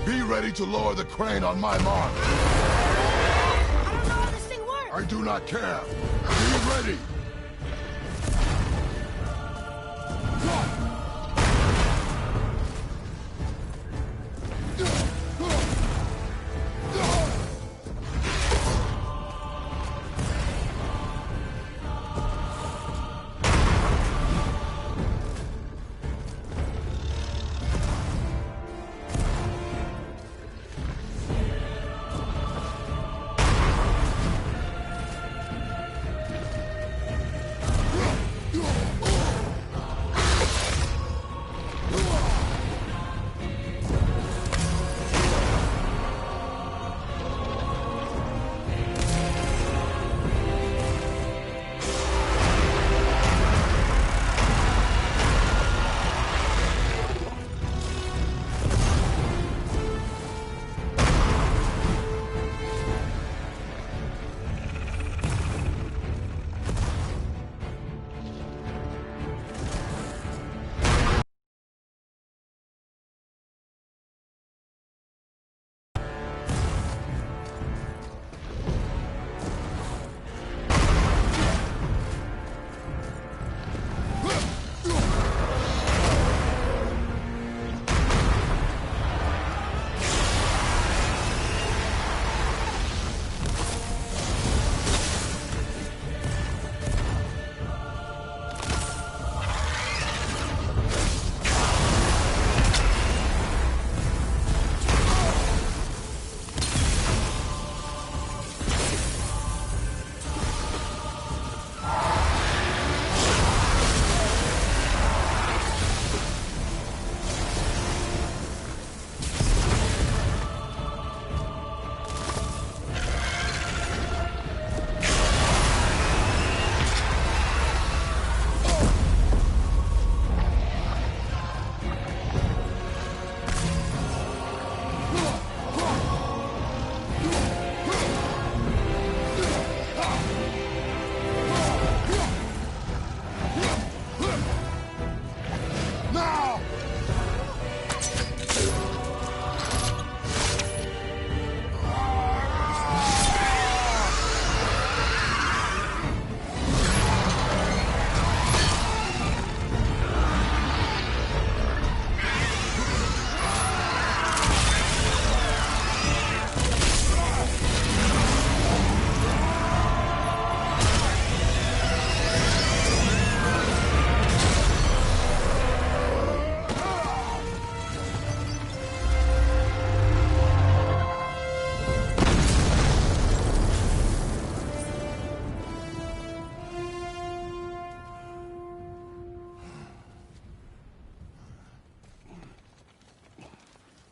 Be ready to lower the crane on my mark. I don't know how this thing works. I do not care. Be ready.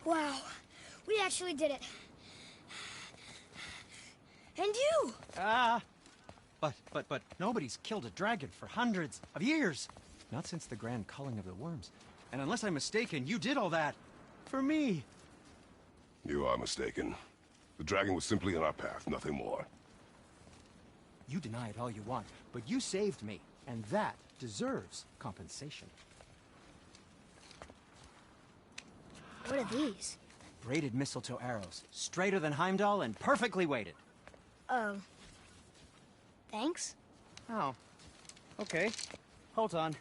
Wow, we actually did it. And you! But nobody's killed a dragon for hundreds of years. Not since the grand culling of the worms. And unless I'm mistaken, you did all that for me. You are mistaken. The dragon was simply in our path, nothing more. You deny it all you want, but you saved me, and that deserves compensation. What are these? Braided mistletoe arrows, straighter than Heimdall and perfectly weighted. Oh. Thanks? Oh. Okay. Hold on.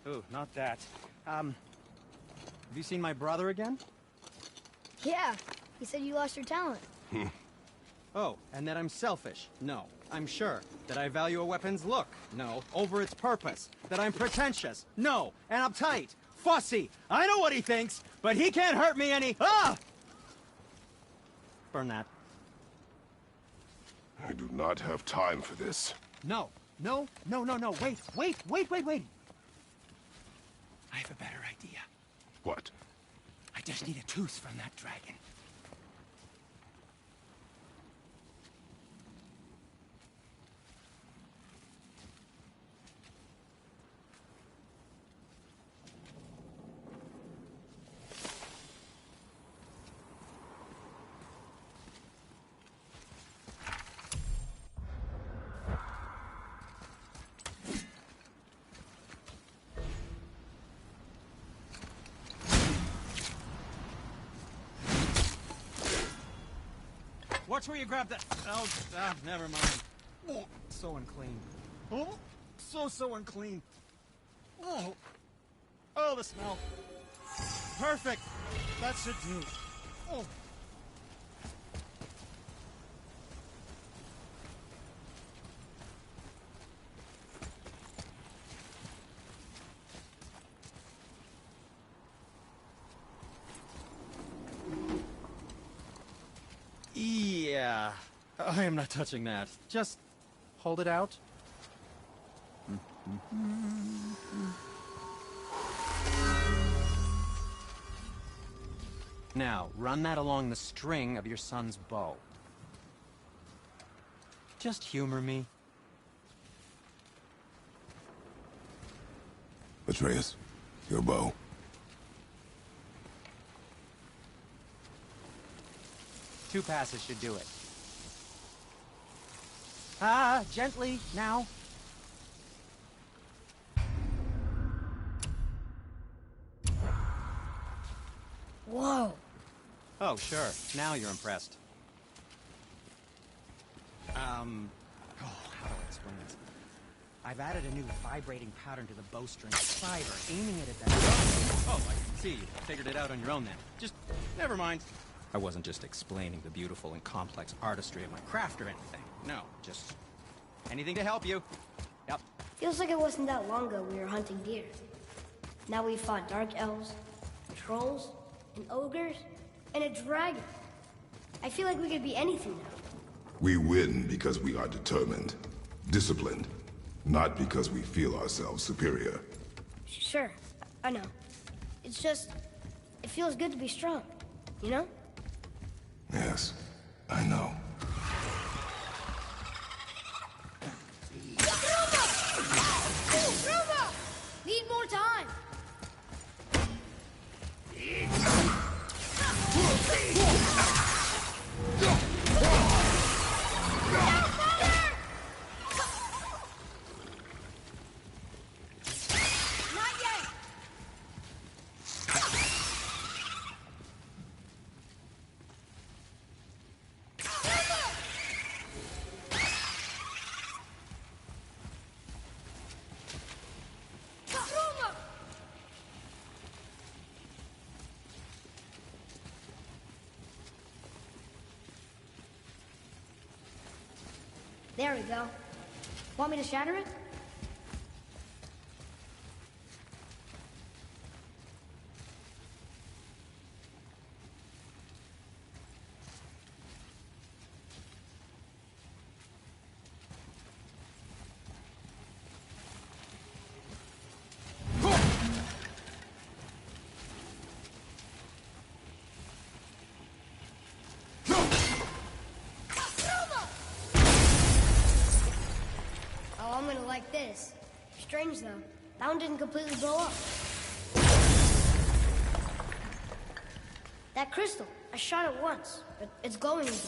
Ooh, not that. Have you seen my brother again? Yeah, he said you lost your talent. Oh, and that I'm selfish? No, I'm sure. That I value a weapon's look? No, over its purpose. That I'm pretentious? No, and uptight. Fussy. I know what he thinks, but he can't hurt me any. Ah! Burn that. I do not have time for this. No. Wait. I have a better idea. What? I just need a tooth from that dragon. Watch where you grab that. Oh, never mind. Oh, so unclean. Oh, so unclean. Oh, the smell. Perfect. That should do. Oh. Yeah, I am not touching that. Just hold it out. Now, run that along the string of your son's bow. Just humor me. Atreus, your bow. Two passes should do it. Gently, now. Whoa. Oh, sure. Now you're impressed. How do I explain this? I've added a new vibrating pattern to the bowstring fiber, aiming it at that... Oh, I see. You figured it out on your own then. Just, never mind. I wasn't just explaining the beautiful and complex artistry of my craft or anything. No, just anything to help you. Yep. Feels like it wasn't that long ago we were hunting deer. Now we fought dark elves, trolls, and ogres, and a dragon. I feel like we could be anything now. We win because we are determined, disciplined, not because we feel ourselves superior. Sure, I know. It's just, it feels good to be strong, you know? Yes, I know. Need more time! Not yet! There we go. Want me to shatter it? Oh, I'm gonna like this. Strange though, that one didn't completely blow up. That crystal, I shot it once, but it's glowing again.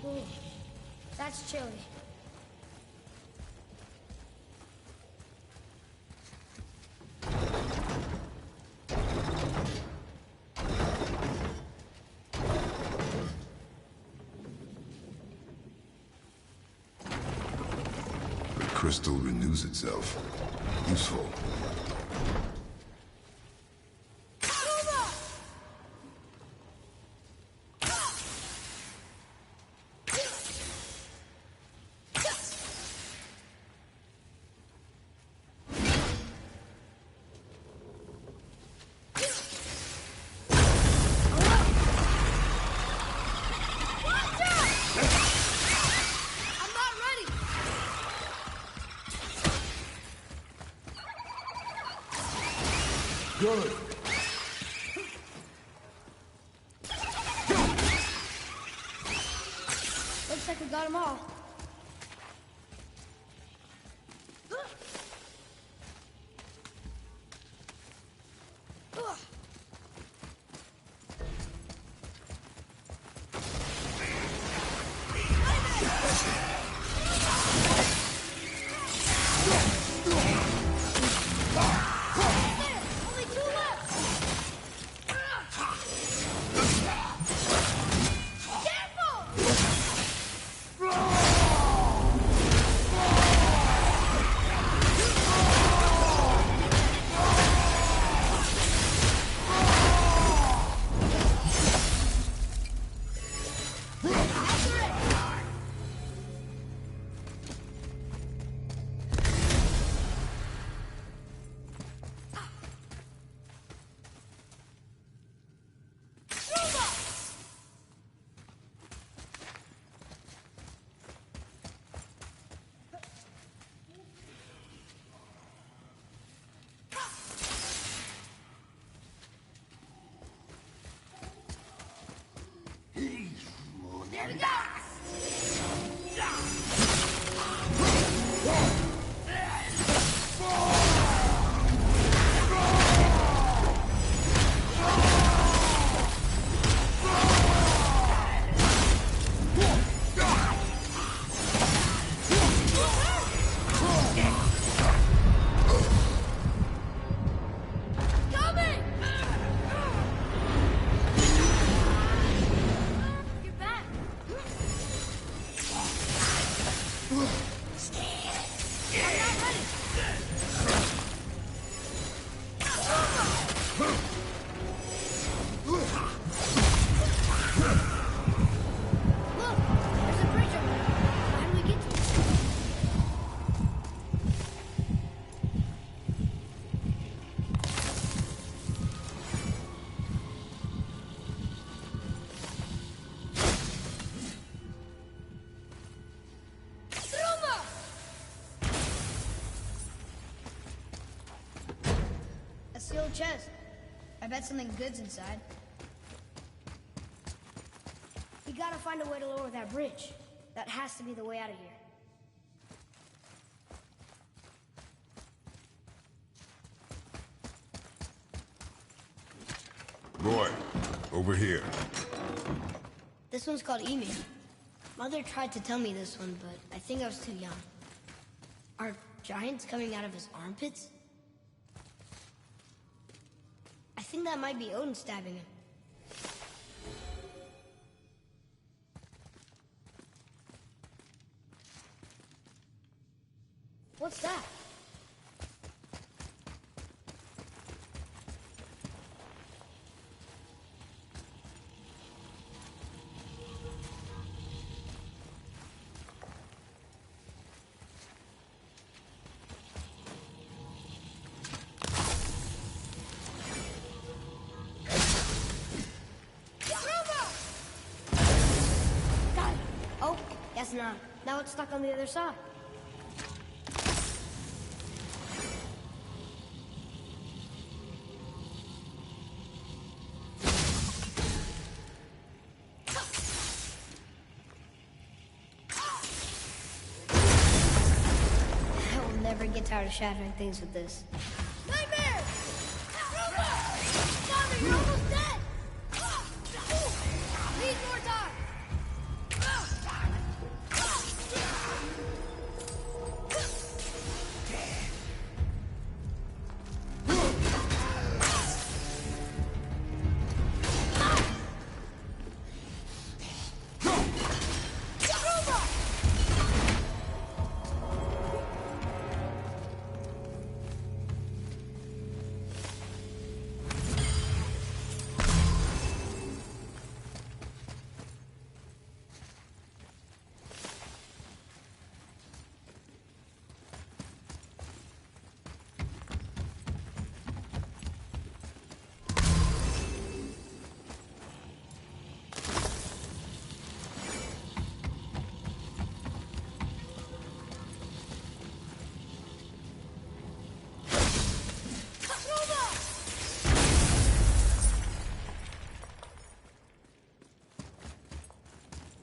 Ooh, that's chilly. The crystal renews itself. Useful. Good. Looks like we got them all. Sealed chest. I bet something good's inside. We gotta find a way to lower that bridge. That has to be the way out of here. Boy, over here. This one's called Emu. Mother tried to tell me this one, but I think I was too young. Are giants coming out of his armpits? I think that might be Odin stabbing him. What's that? Got it. Oh, guess not. Now it's stuck on the other side. Never get tired of shattering things with this. Nightmare! Tommy, you're almost dead! Need more time!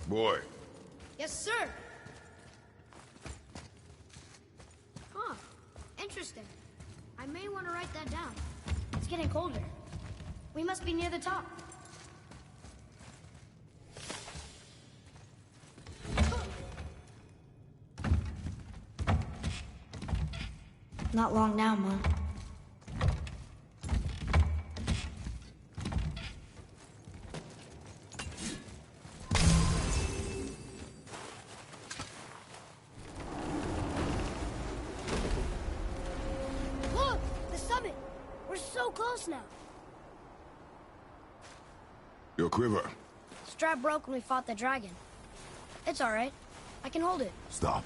Boy. Yes, sir. Huh. Interesting. I may want to write that down. It's getting colder. We must be near the top. Not long now, Mom. works now. Your quiver. Strap broke when we fought the dragon. It's all right. I can hold it. Stop.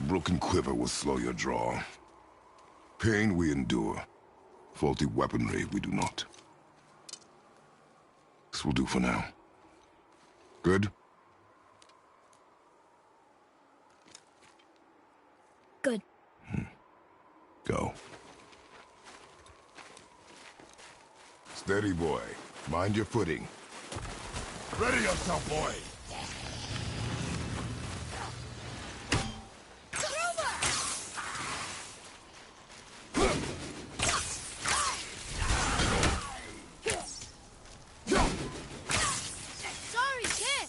Broken quiver will slow your draw. Pain we endure. Faulty weaponry we do not. This will do for now. Good? Good. Go. Steady, boy. Mind your footing. Ready yourself, boy! Sorry, kid!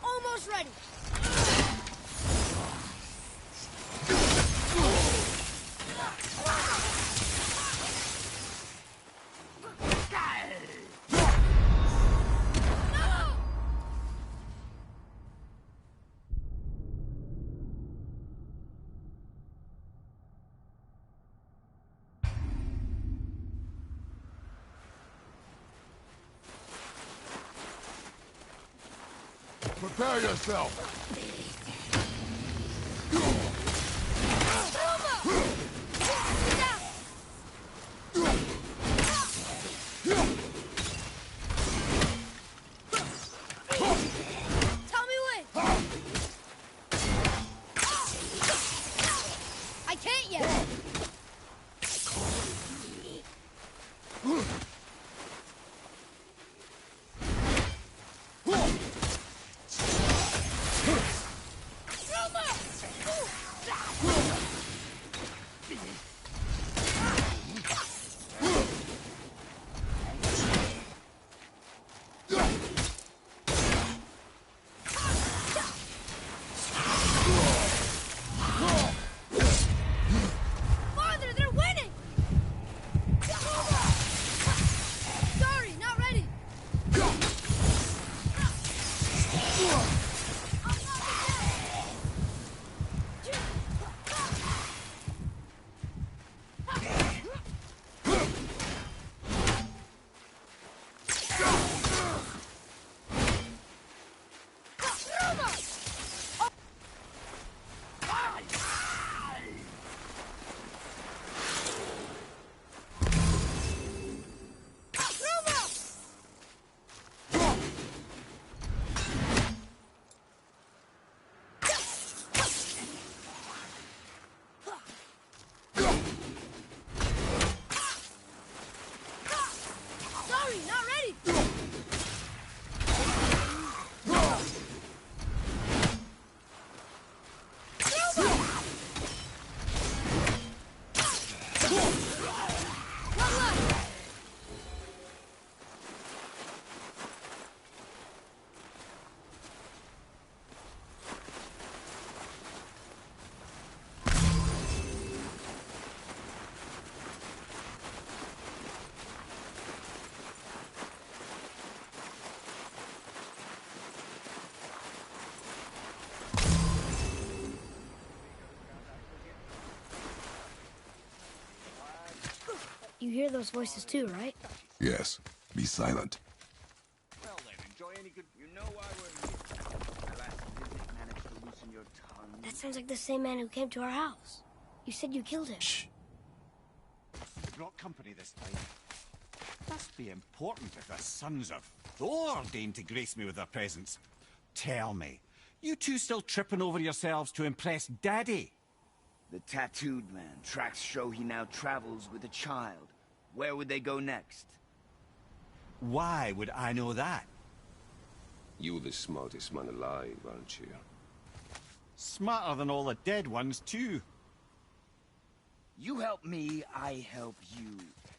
Almost ready. Prepare yourself! Tell me when. I can't yet. Father, they're winning! Sorry, not ready. Sorry, not ready. You hear those voices too, right? Yes. Be silent. Well then, enjoy any good... You know why we're here. My last visit managed to loosen your tongue. That sounds like the same man who came to our house. You said you killed him. Shh. You brought company this time. Must be important if the sons of Thor deign to grace me with their presence. Tell me, you two still tripping over yourselves to impress Daddy? The tattooed man. Tracks show he now travels with a child. Where would they go next? Why would I know that? You're the smartest man alive, aren't you? Smarter than all the dead ones, too. You help me, I help you.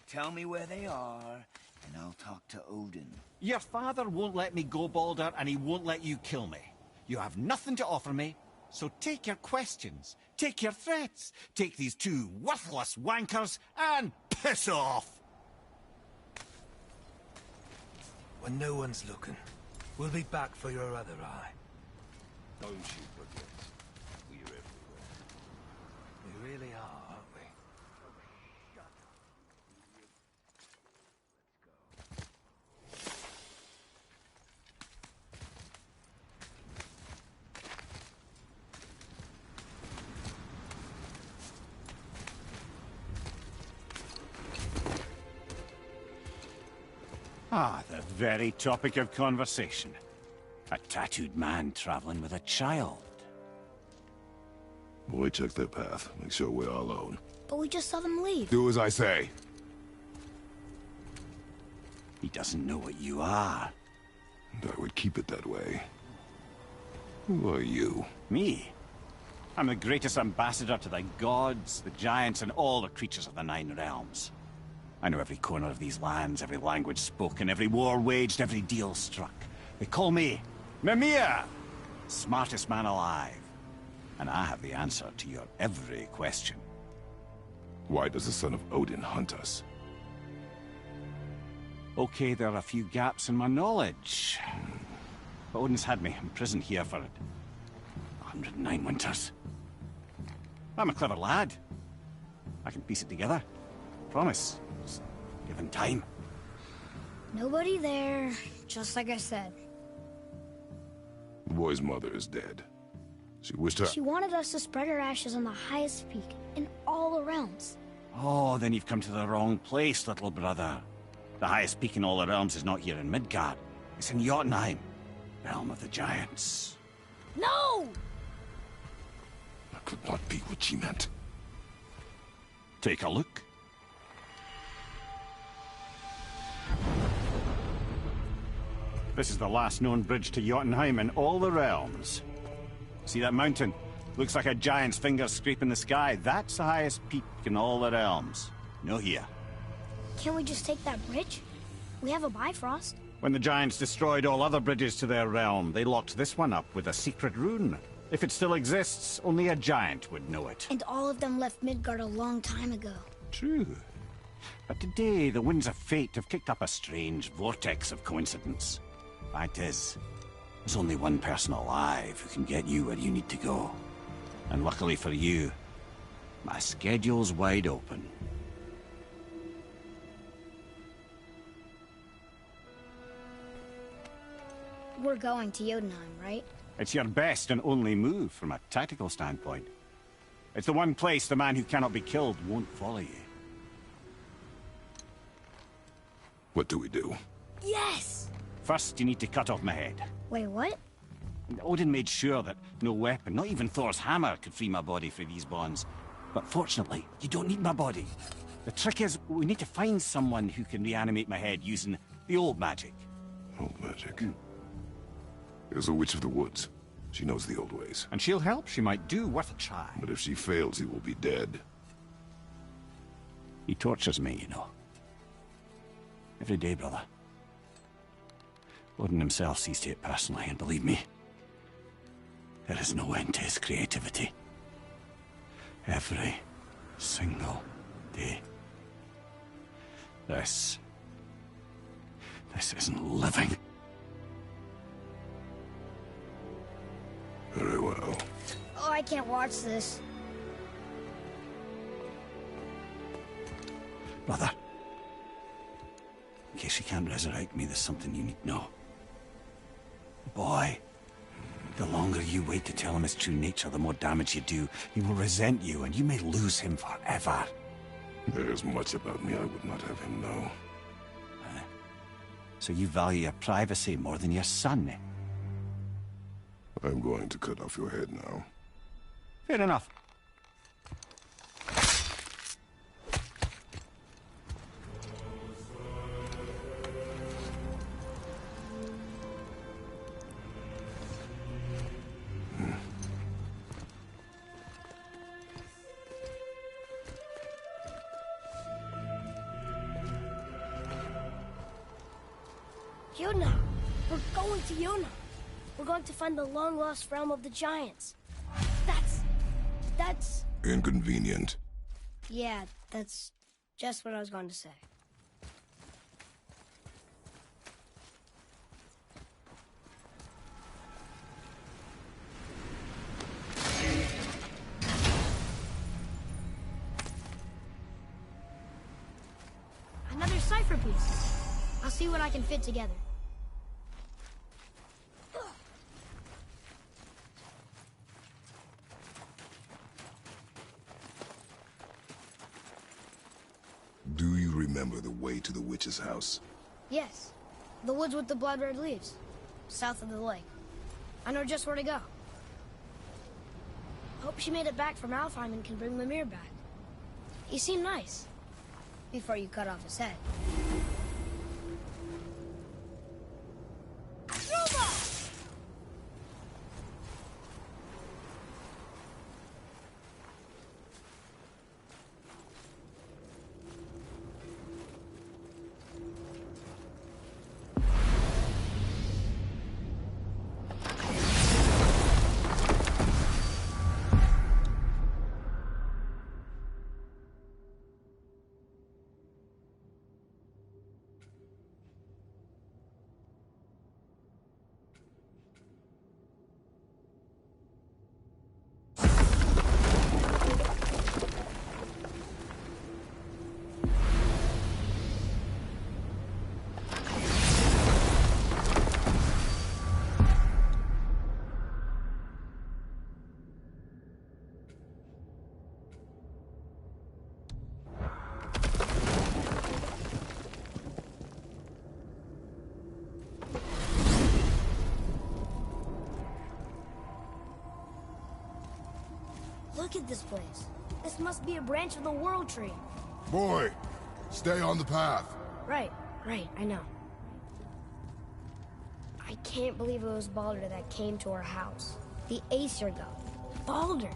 Tell me where they are, and I'll talk to Odin. Your father won't let me go, Balder, and he won't let you kill me. You have nothing to offer me, so take your questions, take your threats, take these two worthless wankers, and piss off! When no one's looking, we'll be back for your other eye. Don't you forget, we're everywhere. We really are, aren't we? Ah, the very topic of conversation. A tattooed man traveling with a child. Boy, check their path. Make sure we're all alone. But we just saw them leave. Do as I say. He doesn't know what you are. And I would keep it that way. Who are you? Me? I'm the greatest ambassador to the gods, the giants, and all the creatures of the Nine Realms. I know every corner of these lands, every language spoken, every war waged, every deal struck. They call me Mimir, smartest man alive. And I have the answer to your every question. Why does the son of Odin hunt us? Okay, there are a few gaps in my knowledge. But Odin's had me imprisoned here for 109 winters. I'm a clever lad. I can piece it together. Promise. Just given time. Nobody there, just like I said. The boy's mother is dead. She wished her... She wanted us to spread her ashes on the highest peak in all the realms. Oh, then you've come to the wrong place, little brother. The highest peak in all the realms is not here in Midgard. It's in Jotunheim, realm of the giants. No! That could not be what she meant. Take a look. This is the last known bridge to Jotunheim in all the realms. See that mountain? Looks like a giant's finger scraping the sky. That's the highest peak in all the realms. No here. Can't we just take that bridge? We have a Bifrost. When the giants destroyed all other bridges to their realm, they locked this one up with a secret rune. If it still exists, only a giant would know it. And all of them left Midgard a long time ago. True. But today, the winds of fate have kicked up a strange vortex of coincidence. Fact is, there's only one person alive who can get you where you need to go. And luckily for you, my schedule's wide open. We're going to Jotunheim, right? It's your best and only move from a tactical standpoint. It's the one place the man who cannot be killed won't follow you. What do we do? Yes! First, you need to cut off my head. Wait, what? Odin made sure that no weapon, not even Thor's hammer, could free my body from these bonds. But fortunately, you don't need my body. The trick is, we need to find someone who can reanimate my head using the old magic. Old magic. There's a witch of the woods. She knows the old ways. And she'll help. She might do worth a try. But if she fails, he will be dead. He tortures me, you know. Every day, brother. Odin himself sees to it personally, and believe me, there is no end to his creativity. Every single day. This isn't living. Very well. Oh, I can't watch this. Brother, in case you can't resurrect me, there's something you need to know. Boy, the longer you wait to tell him his true nature, the more damage you do. He will resent you, and you may lose him forever. There's much about me I would not have him know. So you value your privacy more than your son? I'm going to cut off your head now. Fair enough. Yuna! We're going to Yuna! We're going to find the long-lost realm of the giants. That's... Inconvenient. Yeah, that's just what I was going to say. Another cipher piece. I'll see what I can fit together. Do you remember the way to the witch's house? Yes. The woods with the blood-red leaves. South of the lake. I know just where to go. Hope she made it back from Alfheim and can bring Mimir back. He seemed nice. Before you cut off his head. Look at this place. This must be a branch of the World Tree. Boy, stay on the path. Right, I know. I can't believe it was Baldur that came to our house. The Aesir god. Baldur!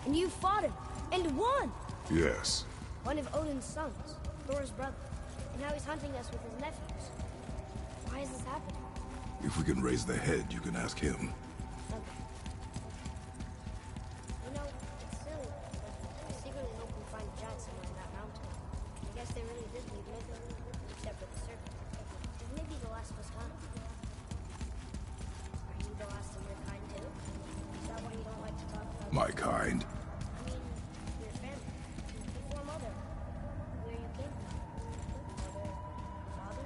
And you fought him, and won! Yes. One of Odin's sons, Thor's brother. And now he's hunting us with his nephews. Why is this happening? If we can raise the head, you can ask him. Okay. You know, it's silly, but I secretly hope we find a giant somewhere in that mountain. I guess they really did leave Midgard, except for the serpent. And maybe the last was gone. Are you the last of your kind too? Is that why you don't like to talk about My kind? I mean, your family. Before Mother. Where you came from. Mother, father?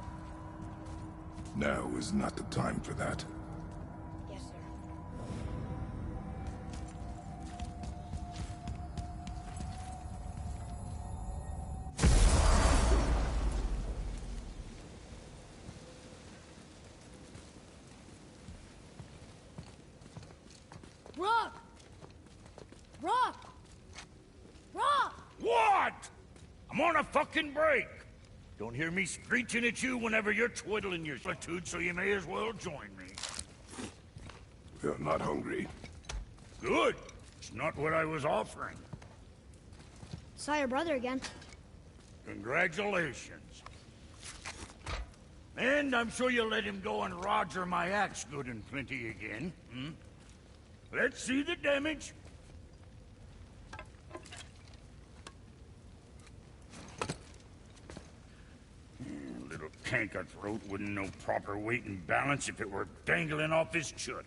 Now is not the time for that. Yes, sir. Rock! Rock! Rock! What? I'm on a fucking break. Don't hear me screeching at you whenever you're twiddling your solitude, so you may as well join me. We are not hungry. Good. It's not what I was offering. Saw your brother again. Congratulations. And I'm sure you'll let him go and Roger my axe good and plenty again. Hmm? Let's see the damage. Little canker throat wouldn't know proper weight and balance if it were dangling off his chut.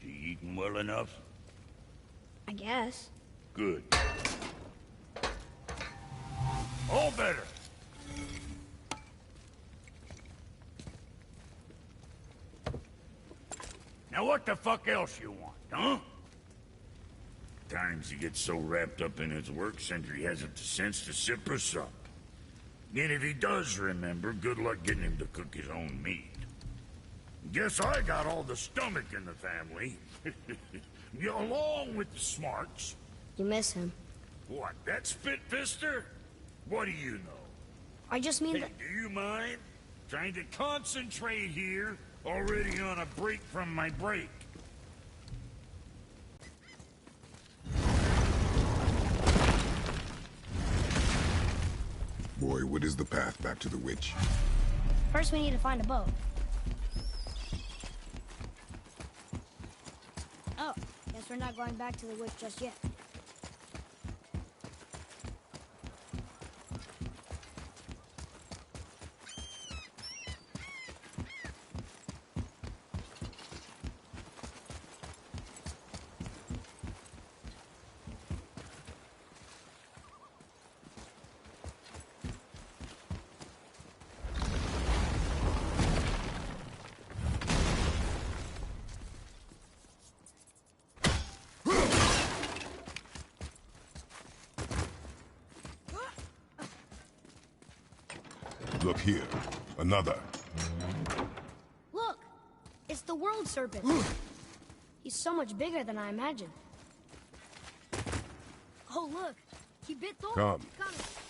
You eating well enough? I guess. Good. All better. Now what the fuck else you want, huh? Times he gets so wrapped up in his work, Sentry hasn't the sense to sip or sup. And if he does remember, good luck getting him to cook his own meat. Guess I got all the stomach in the family. Along with the smarts. You miss him. What, that spit-fister? What do you know? I just mean Hey, that... do you mind? Trying to concentrate here, already on a break from my break. what is the path back to the witch? First, we need to find a boat. Oh, guess we're not going back to the witch just yet. Look here. Another. Look! It's the world serpent. He's so much bigger than I imagined. Oh, look! He bit Thor. Come. Got it.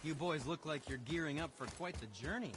You boys look like you're gearing up for quite the journey.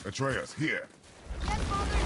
Atreus, here. Yes, Father!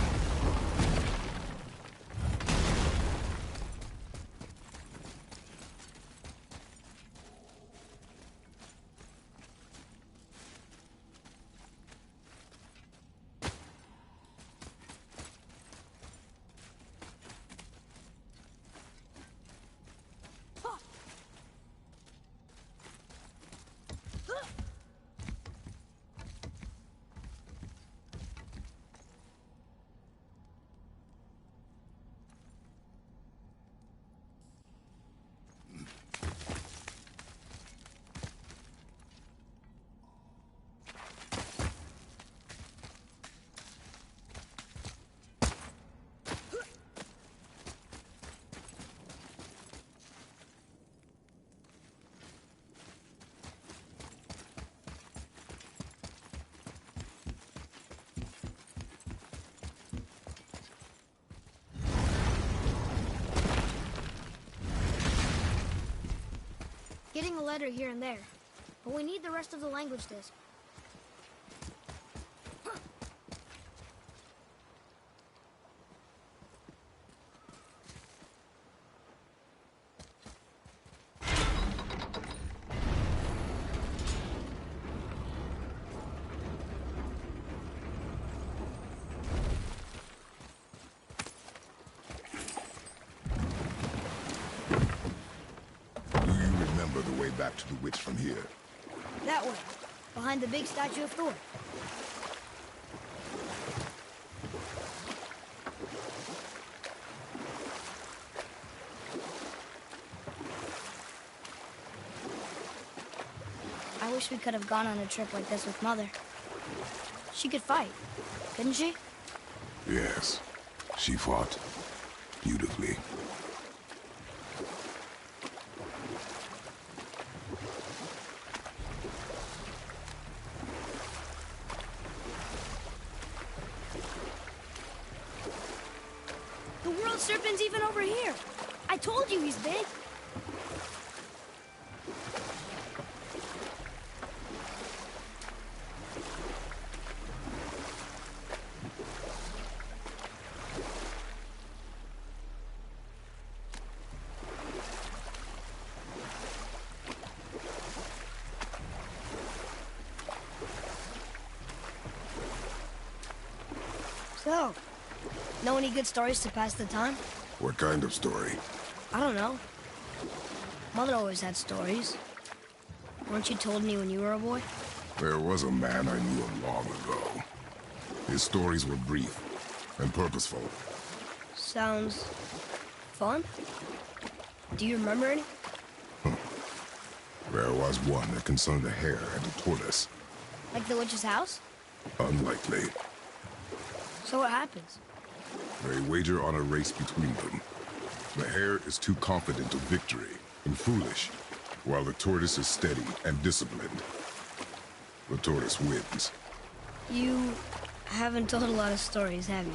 Getting a letter here and there, but we need the rest of the language disc. The way back to the witch from here. That way, behind the big statue of Thor. I wish we could have gone on a trip like this with Mother. She could fight, couldn't she? Yes, she fought beautifully. The world serpent's even over here. I told you he's big. So, know any good stories to pass the time? What kind of story? I don't know. Mother always had stories. Weren't you told me when you were a boy? There was a man I knew of long ago. His stories were brief and purposeful. Sounds fun. Do you remember any? There was one that concerned a hare and a tortoise. Like the witch's house? Unlikely. So what happens? They wager on a race between them. The hare is too confident of victory and foolish, while the tortoise is steady and disciplined. The tortoise wins. You haven't told a lot of stories, have you?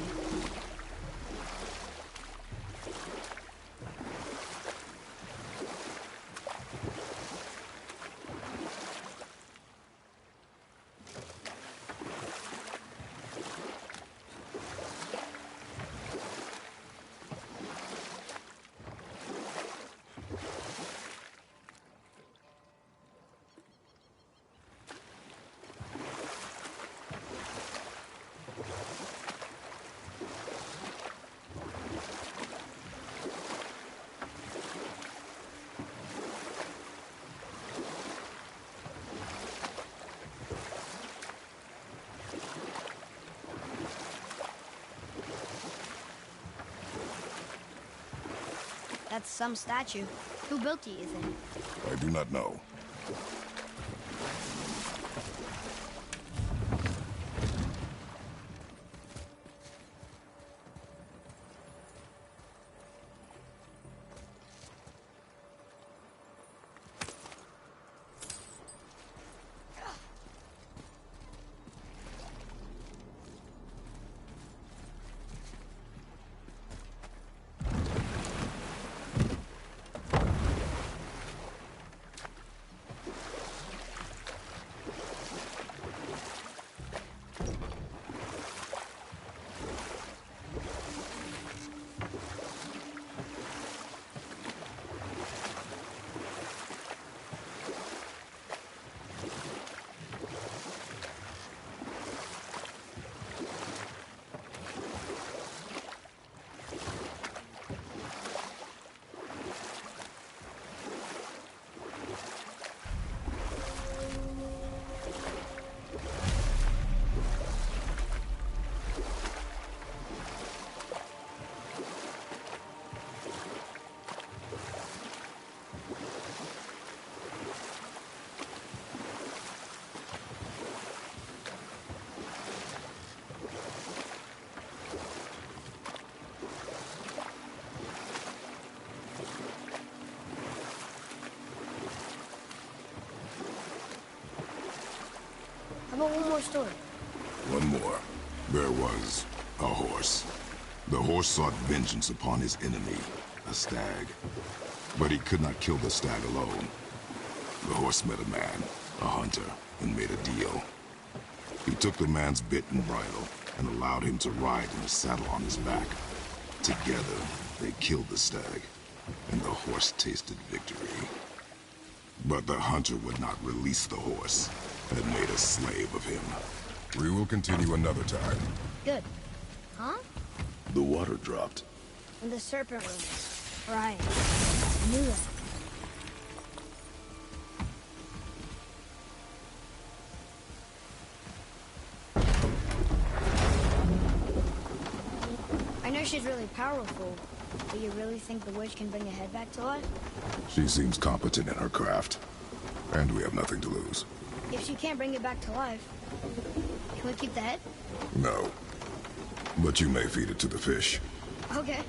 That's some statue. Who built it, you think? I do not know. How about one more story? One more. There was a horse. The horse sought vengeance upon his enemy, a stag. But he could not kill the stag alone. The horse met a man, a hunter, and made a deal. He took the man's bit and bridle and allowed him to ride in a saddle on his back. Together, they killed the stag, and the horse tasted victory. But the hunter would not release the horse and made a slave of him. We will continue another time. Good. Huh? The water dropped. And the serpent room. Right. I knew that. I know she's really powerful, but you really think the witch can bring a head back to life? She seems competent in her craft, and we have nothing to lose. If she can't bring it back to life, can we keep the head? No. But you may feed it to the fish. Okay.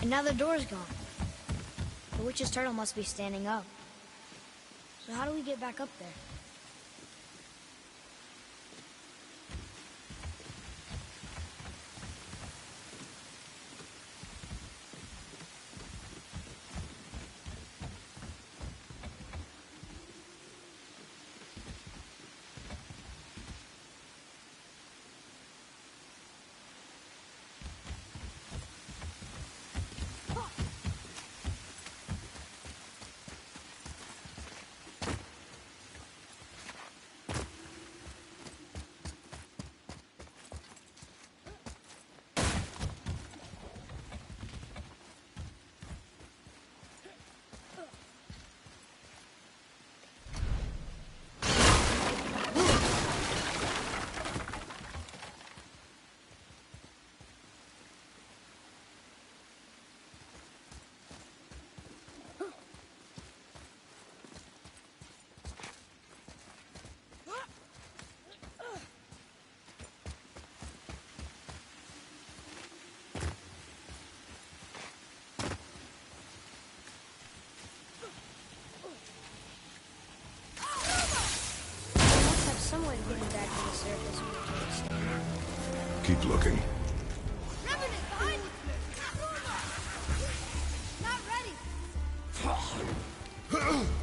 And now the door's gone. The witch's turtle must be standing up. So how do we get back up there? Some way to get him back to the surface when the turtle's standing. Keep looking. Revenant, behind you! Not ready! Ready! Fire, behind you!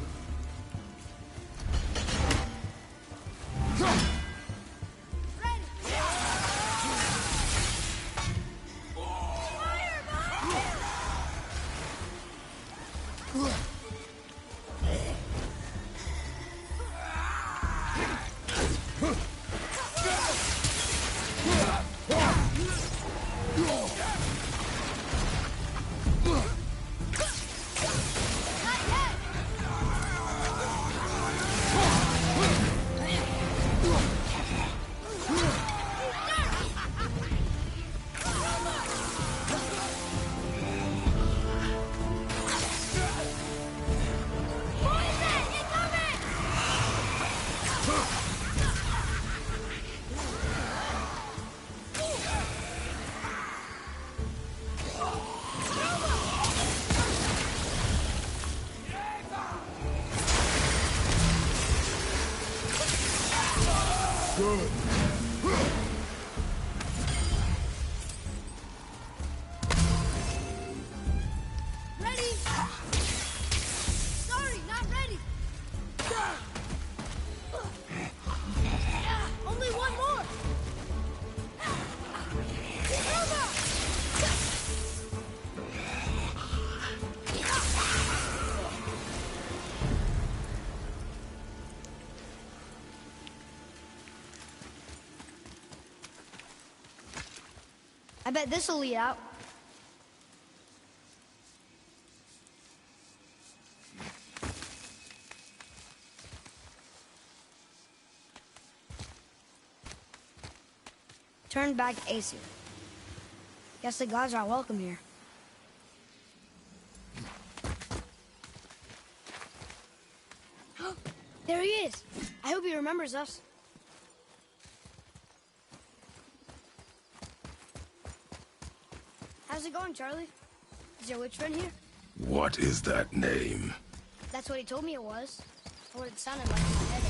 Ready? Sorry, not ready. Only one more. I bet this'll lead out. Turn back Aesir. Guess the gods are welcome here. There he is. I hope he remembers us. How's it going, Charlie? Is your witch friend here? What is that name? That's what he told me it was. Or it sounded like in my head.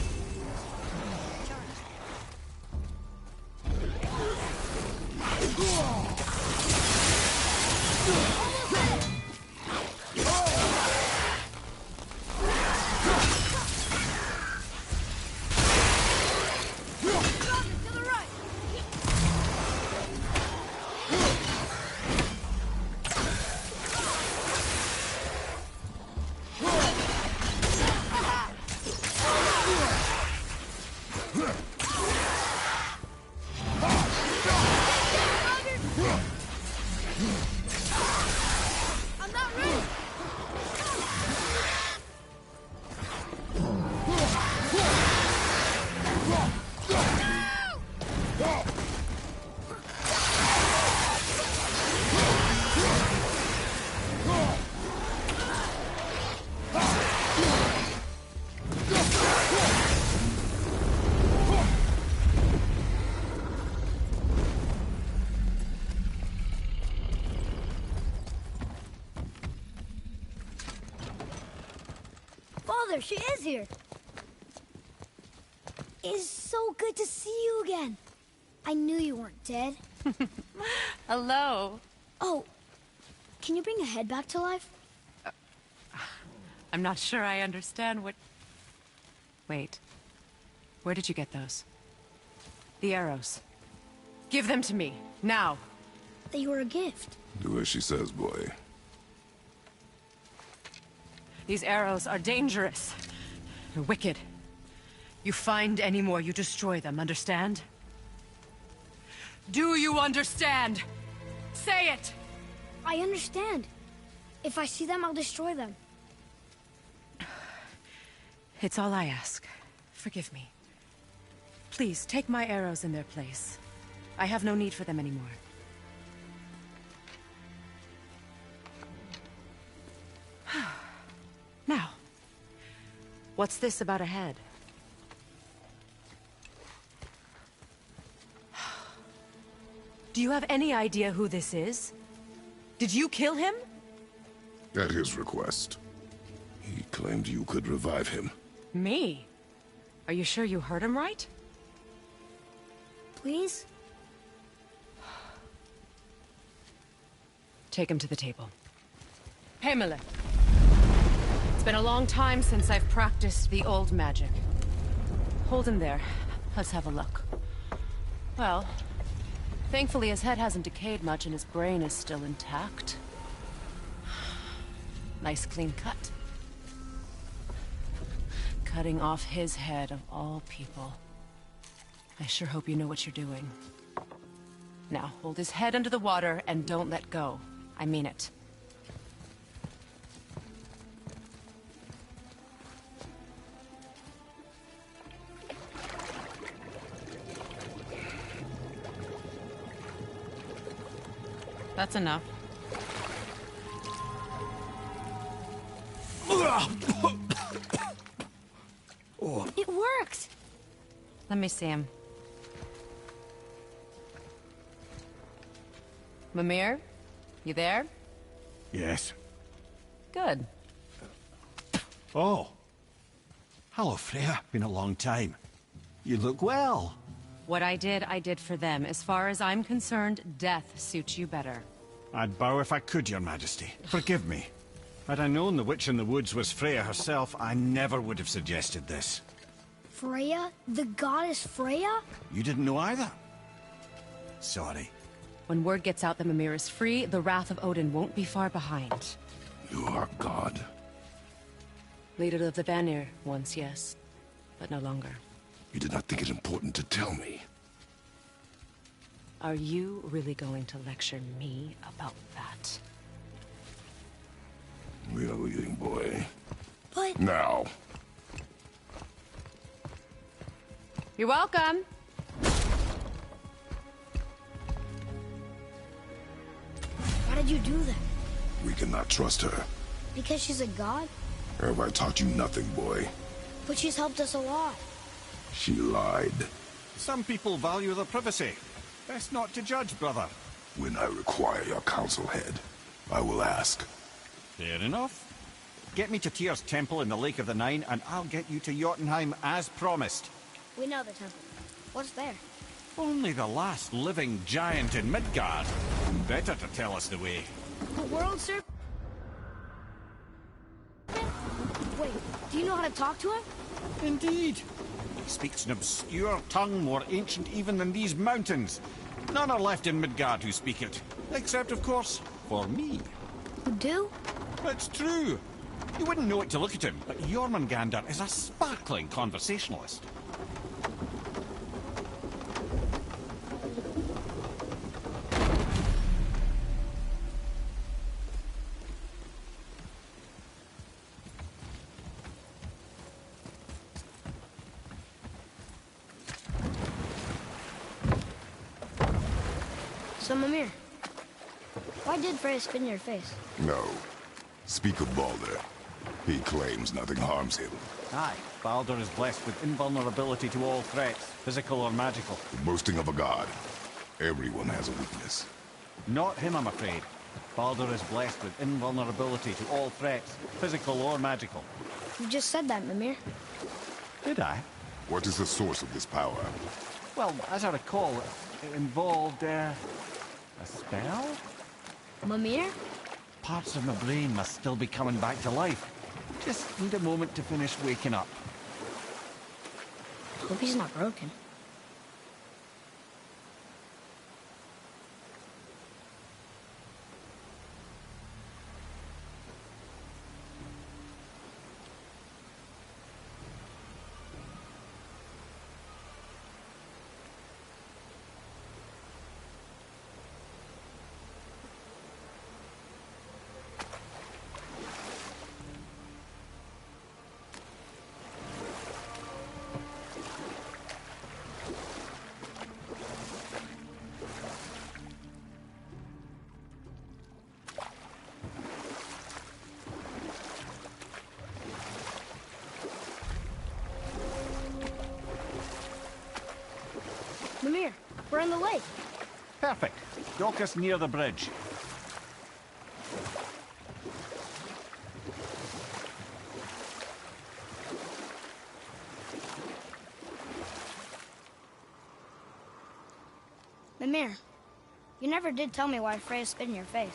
Father, she is here. It is so good to see you again. I knew you weren't dead. Hello. Oh, can you bring a head back to life? I'm not sure I understand what... Wait. Where did you get those? The arrows. Give them to me, now. They were a gift. Do as she says, boy. These arrows are dangerous. They're wicked. You find any more, you destroy them, understand? Do you understand? Say it! I understand. If I see them, I'll destroy them. It's all I ask. Forgive me. Please, take my arrows in their place. I have no need for them anymore. Now, what's this about a head? Do you have any idea who this is? Did you kill him? At his request. He claimed you could revive him. Me? Are you sure you heard him right? Please? Take him to the table. Pamela. It's been a long time since I've practiced the old magic. Hold him there. Let's have a look. Well, thankfully his head hasn't decayed much and his brain is still intact. Nice clean cut. Cutting off his head of all people. I sure hope you know what you're doing. Now, hold his head under the water and don't let go. I mean it. That's enough. It worked! Let me see him. Mimir? You there? Yes. Good. Oh. Hello, Freya. Been a long time. You look well. What I did for them. As far as I'm concerned, death suits you better. I'd bow if I could, Your Majesty. Forgive me. Had I known the witch in the woods was Freya herself, I never would have suggested this. Freya? The goddess Freya? You didn't know either? Sorry. When word gets out that Mimir is free, the wrath of Odin won't be far behind. You are God. Leader of the Vanir, once, yes. But no longer. You did not think it important to tell me. Are you really going to lecture me about that? We are leaving, boy. But... Now. You're welcome. Why did you do that? We cannot trust her. Because she's a god? Have I taught you nothing, boy? But she's helped us a lot. She lied. Some people value their privacy. Best not to judge, brother. When I require your counsel, Head, I will ask. Fair enough. Get me to Tyr's temple in the Lake of the Nine, and I'll get you to Jotunheim as promised. We know the temple. What's there? Only the last living giant in Midgard. Better to tell us the way. The world serpent? Wait, do you know how to talk to him? Indeed. He speaks an obscure tongue more ancient even than these mountains. None are left in Midgard who speak it. Except, of course, for me. You do? It's true. You wouldn't know it to look at him, but Jormungandr is a sparkling conversationalist. So, Mimir, why did Freya spit in your face? No. Speak of Baldur. He claims nothing harms him. Aye, Baldur is blessed with invulnerability to all threats, physical or magical. The boasting of a god. Everyone has a weakness. Not him, I'm afraid. Baldur is blessed with invulnerability to all threats, physical or magical. You just said that, Mimir. Did I? What is the source of this power? Well, as I recall, it involved, a spell? Mimir? Parts of my brain must still be coming back to life. Just need a moment to finish waking up. Hope he's not broken. Mimir, we're on the lake. Perfect. Dock us near the bridge. Mimir, you never did tell me why Freya spit in your face.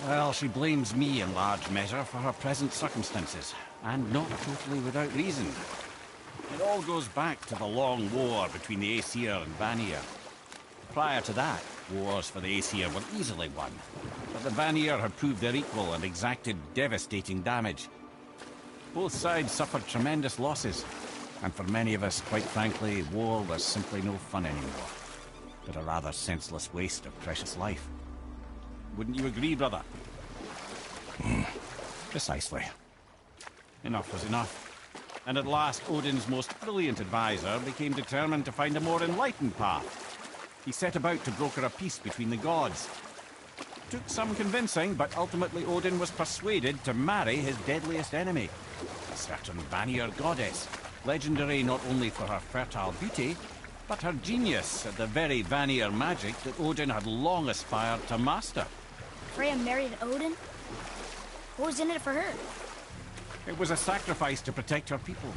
Well, she blames me in large measure for her present circumstances, and not totally without reason. It all goes back to the long war between the Aesir and Vanir. Prior to that, wars for the Aesir were easily won, but the Vanir had proved their equal and exacted devastating damage. Both sides suffered tremendous losses, and for many of us, quite frankly, war was simply no fun anymore, but a rather senseless waste of precious life. Wouldn't you agree, brother? Precisely. Enough was enough. And at last, Odin's most brilliant advisor became determined to find a more enlightened path. He set about to broker a peace between the gods. Took some convincing, but ultimately Odin was persuaded to marry his deadliest enemy, a certain Vanir goddess, legendary not only for her fertile beauty, but her genius at the very Vanir magic that Odin had long aspired to master. Freya married Odin? What was in it for her? It was a sacrifice to protect her people.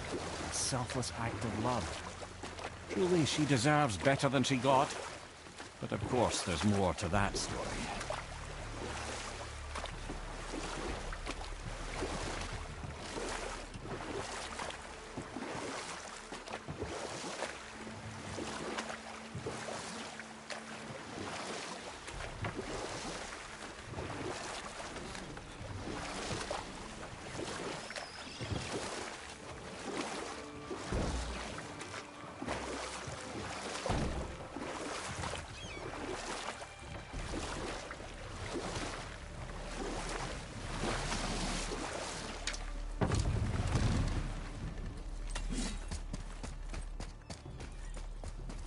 A selfless act of love. Truly, she deserves better than she got. But of course, there's more to that story.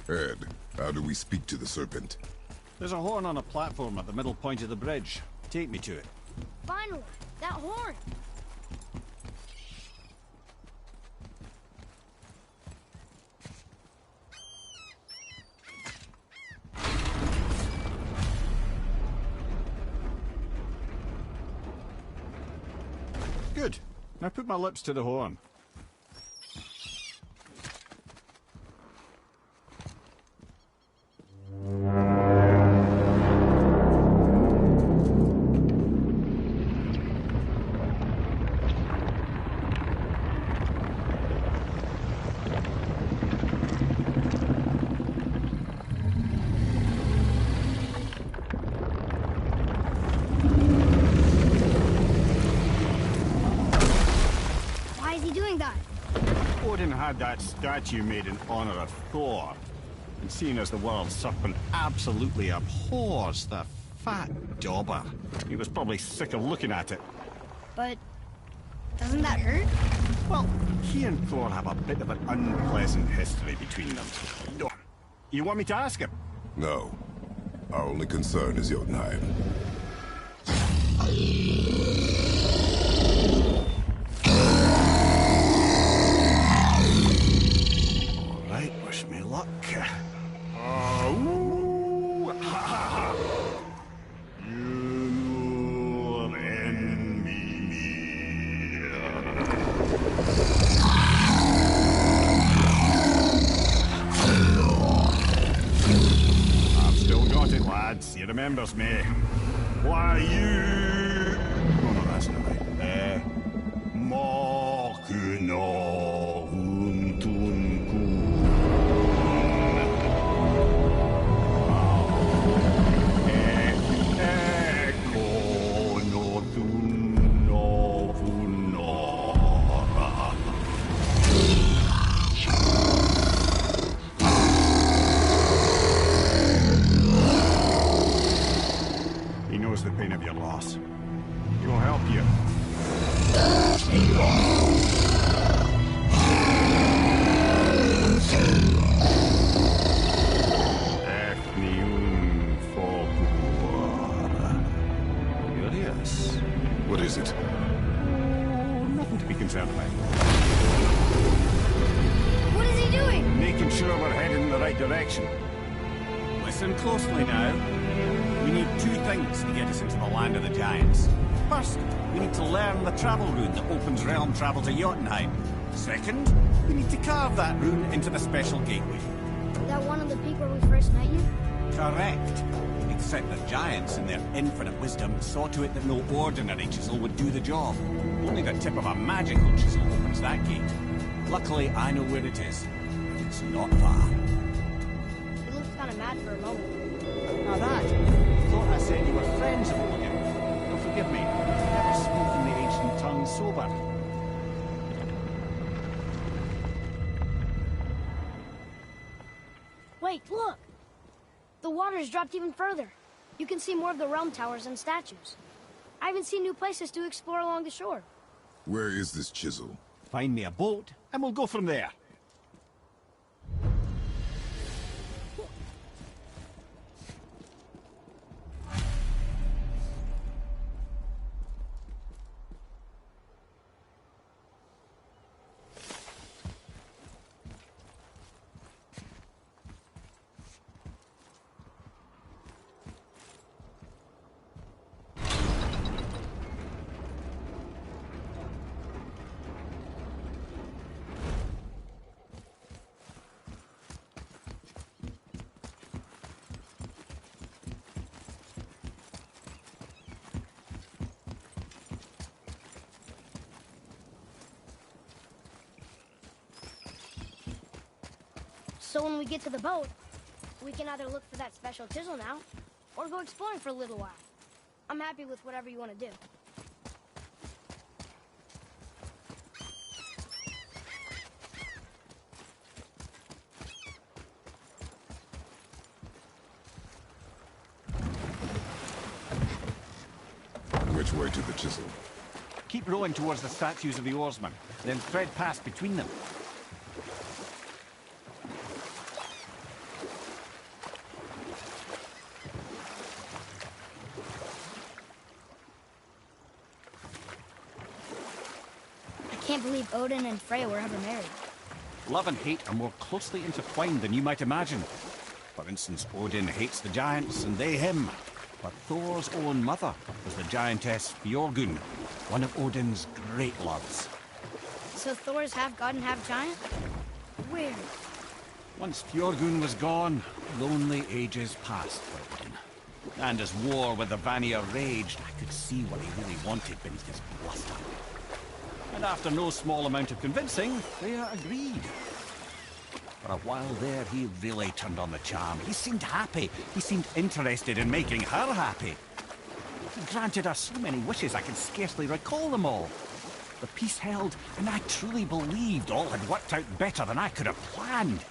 Ed, how do we speak to the serpent? There's a horn on a platform at the middle point of the bridge. Take me to it. Finally, that horn! Now put my lips to the horn. Had that statue made in honor of Thor. And seeing as the world serpent absolutely abhors the fat dauber, he was probably sick of looking at it. But doesn't that hurt? Well, he and Thor have a bit of an unpleasant history between them. You want me to ask him? No. Our only concern is Jotunheim. Wish me luck. You're in me. I've still got it, lads. He remembers me. Why, you... Oh, no, that's not right. Mokuno Huntunku. He knows the pain of your loss. He will help you. What is it? Oh, nothing to be concerned about. What is he doing? Making sure we're heading in the right direction. Listen closely now. We need two things to get us into the land of the giants. First, we need to learn the travel rune that opens realm travel to Jotunheim. Second, we need to carve that rune into the special gateway. Is that one on the peak where we first met you? Correct. Except the giants, in their infinite wisdom, saw to it that no ordinary chisel would do the job. Only the tip of a magical chisel opens that gate. Luckily, I know where it is. It's not far. He looked kind of mad for a moment. Now that, I thought I said you were friends of Odin. Now forgive me, I've never spoken the ancient tongue sober. Wait, look! The water's dropped even further. You can see more of the realm towers and statues. I even see new places to explore along the shore. Where is this chisel? Find me a boat, and we'll go from there. So when we get to the boat, we can either look for that special chisel now, or go exploring for a little while. I'm happy with whatever you want to do. Which way to the chisel? Keep rowing towards the statues of the oarsmen, then thread past between them. I can't believe Odin and Freya were ever married. Love and hate are more closely intertwined than you might imagine. For instance, Odin hates the giants and they him. But Thor's own mother was the giantess Björgun, one of Odin's great loves. So Thor's half god and half giant? Weird. Once Fjorgun was gone, lonely ages passed for Odin. And as war with the Vanir raged, I could see what he really wanted beneath his bluster. And after no small amount of convincing, Freya agreed. For a while there, he really turned on the charm. He seemed happy. He seemed interested in making her happy. He granted her so many wishes I can scarcely recall them all. The peace held, and I truly believed all had worked out better than I could have planned.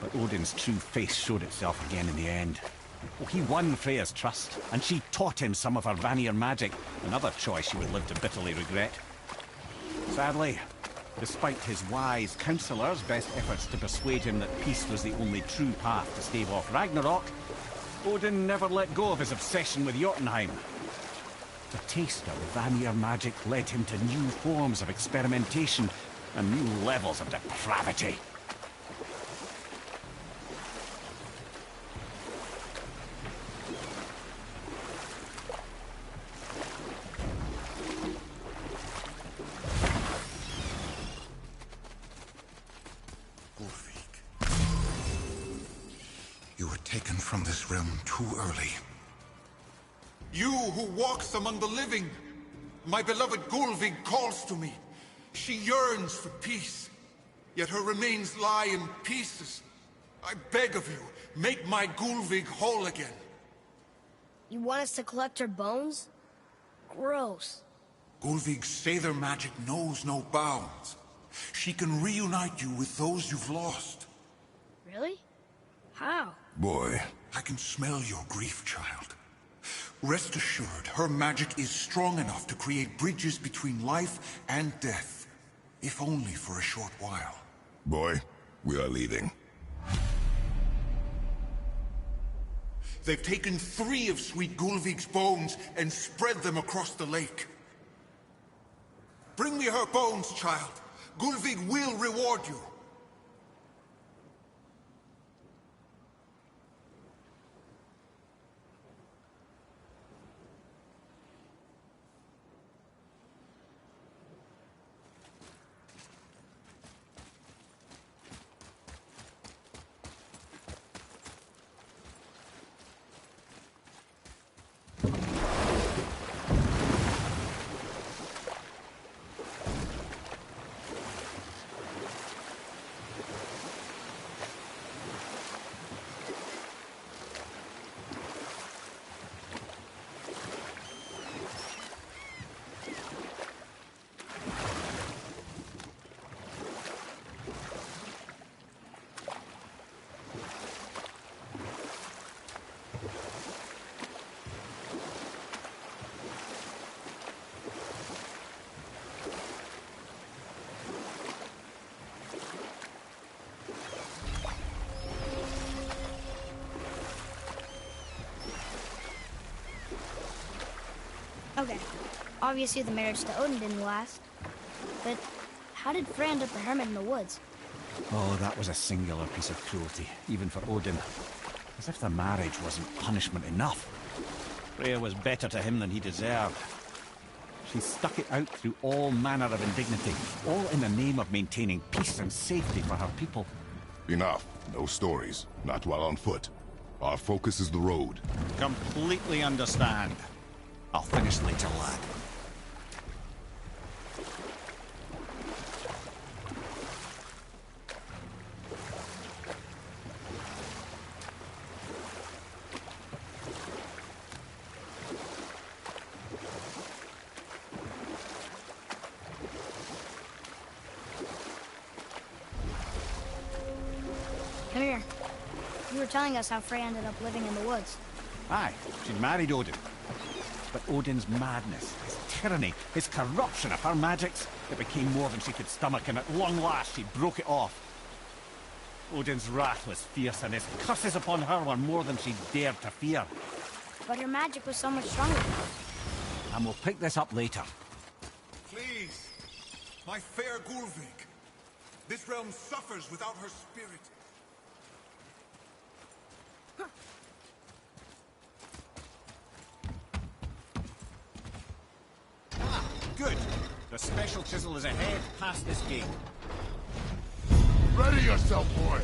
But Odin's true face showed itself again in the end. Oh, he won Freya's trust, and she taught him some of her Vanir magic, another choice she would live to bitterly regret. Sadly, despite his wise counselors' best efforts to persuade him that peace was the only true path to stave off Ragnarok, Odin never let go of his obsession with Jotunheim. The taste of Vanir magic led him to new forms of experimentation and new levels of depravity. You were taken from this realm too early. You who walks among the living, my beloved Gulvig calls to me. She yearns for peace, yet her remains lie in pieces. I beg of you, make my Gulvig whole again. You want us to collect her bones? Gross. Gulvig's Sather magic knows no bounds. She can reunite you with those you've lost. Really? How? Boy. I can smell your grief, child. Rest assured, her magic is strong enough to create bridges between life and death. If only for a short while. Boy, we are leaving. They've taken 3 of Sweet Gulvig's bones and spread them across the lake. Bring me her bones, child. Gulvig will reward you. Okay. Obviously the marriage to Odin didn't last. But how did Frey end up a hermit in the woods? Oh, that was a singular piece of cruelty, even for Odin. As if the marriage wasn't punishment enough. Freya was better to him than he deserved. She stuck it out through all manner of indignity, all in the name of maintaining peace and safety for her people. Enough. No stories. Not while on foot. Our focus is the road. Completely understand. I'll finish later, lad. Come here. You were telling us how Frey ended up living in the woods. Aye, she'd married Odin. But Odin's madness, his tyranny, his corruption of her magics, it became more than she could stomach, and at long last she broke it off. Odin's wrath was fierce, and his curses upon her were more than she dared to fear. But her magic was so much stronger. And we'll pick this up later. Please, my fair Gulvig. This realm suffers without her spirit. Good. special chisel is ahead, past this gate. Ready yourself, boy!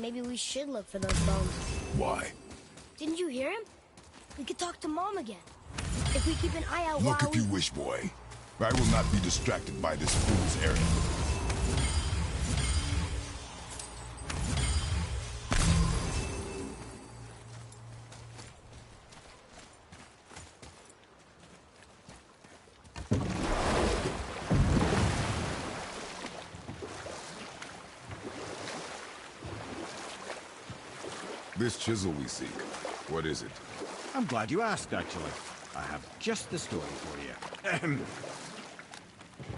Maybe we should look for those bones. Why? Didn't you hear him? We could talk to Mom again. If we keep an eye out Look while if you wish, boy. I will not be distracted by this fool's errand. This chisel we seek, what is it? I'm glad you asked, actually. I have just the story for you.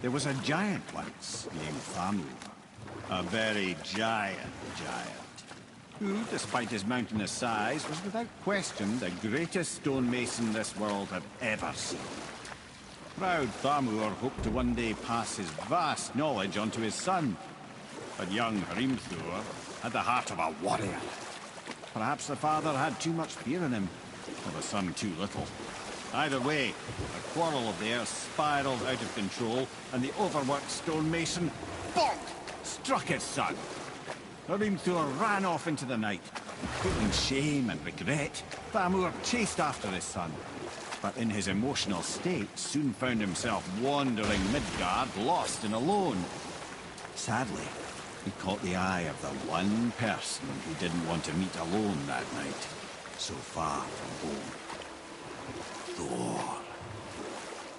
There was a giant once named Thamu. A very giant, who, despite his mountainous size, was without question the greatest stonemason this world had ever seen. Proud Thamur hoped to one day pass his vast knowledge on to his son. But young Hrimthur had the heart of a warrior. Perhaps the father had too much fear in him, or the son too little. Either way, a quarrel of theirs spiraled out of control, and the overworked stonemason, bonk, struck his son. Hrimthur ran off into the night. Feeling shame and regret, Thamur chased after his son. But in his emotional state, soon found himself wandering Midgard, lost and alone. Sadly, he caught the eye of the one person he didn't want to meet alone that night, so far from home. Thor.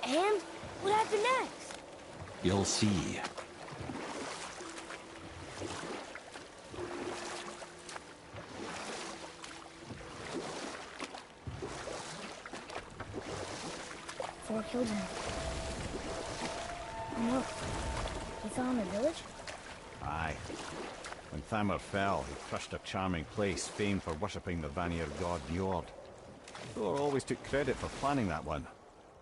And what happened next? You'll see. Thor killed him. Oh no. He fell in the village? Aye. When Thamur fell, he crushed a charming place famed for worshipping the Vanir god Njord. Thor always took credit for planning that one.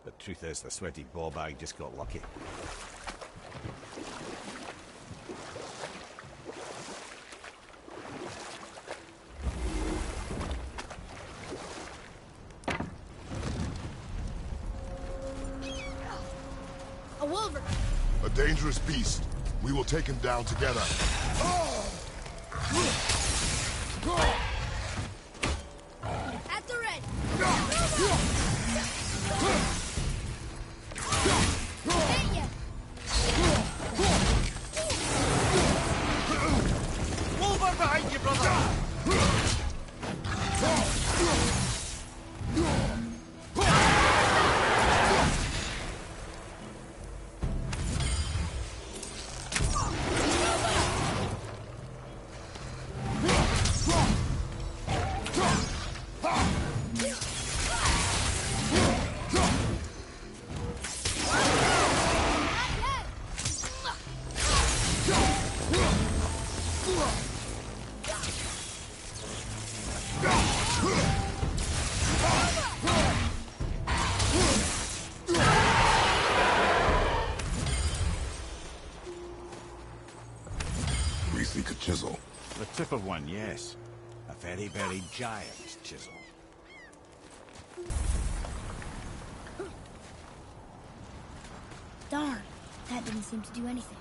The truth is, the sweaty ballbag just got lucky. A wolver! A dangerous beast. We will take him down together. At the red! Hit ya! Wolver behind you, brother! chisel. The tip of one, yes. A very, very giant chisel. Darn, that didn't seem to do anything.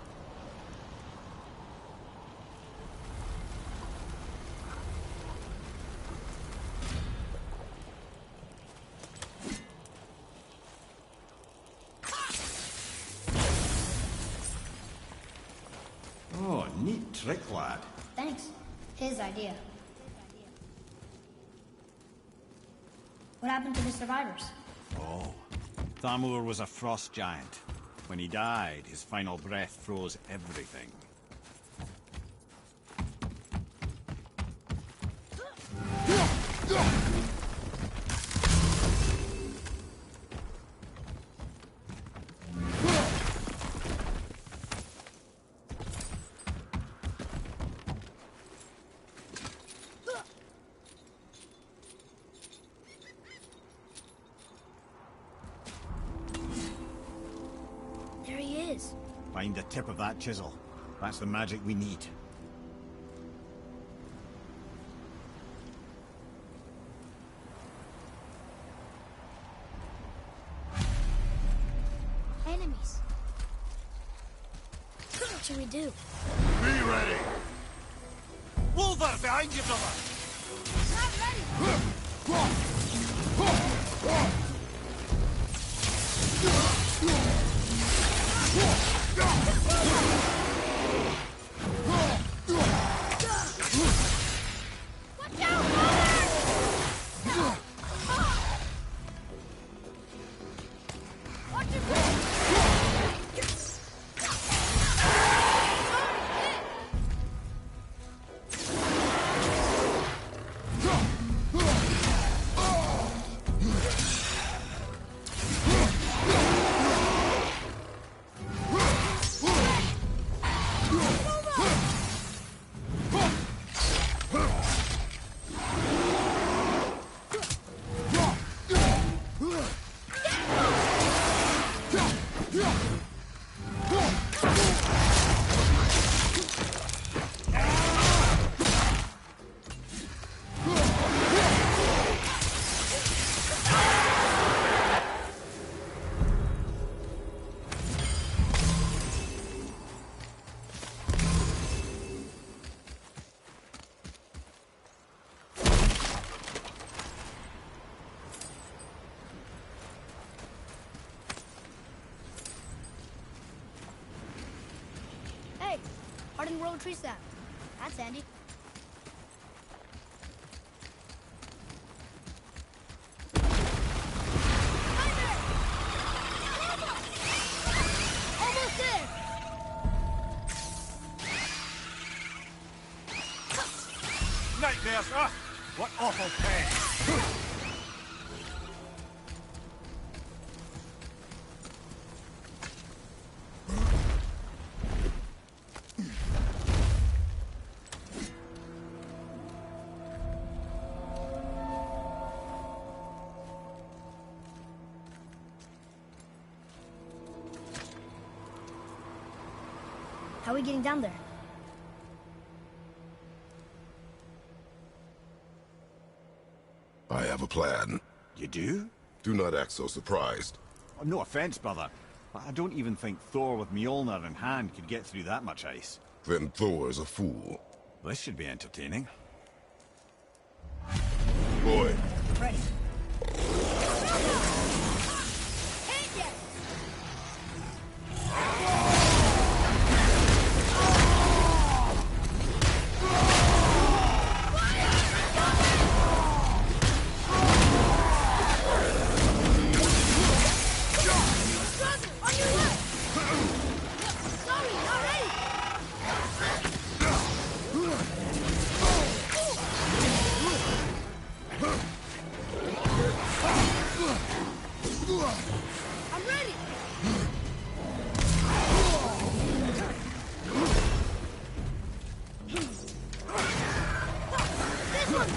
Oh, neat trick, lad. Thanks. His idea. What happened to the survivors? Oh, Thamur was a frost giant. When he died, his final breath froze everything. There he is. Find the tip of that chisel. That's the magic we need. Enemies. What should we do? Be ready! Wolver, behind you, brother! Not ready! Watch out, brother! Watch your back! Hey, hardened world tree sap. That's handy. Almost there! Nightmares! Ah! What awful pain! How are we getting down there? I have a plan. You do? Do not act so surprised. Oh, no offense, brother, but I don't even think Thor with Mjolnir in hand could get through that much ice. Then Thor's a fool. This should be entertaining. Boy, Ready. Hit ya! On your left! Sorry, not ready! I'm ready! This one!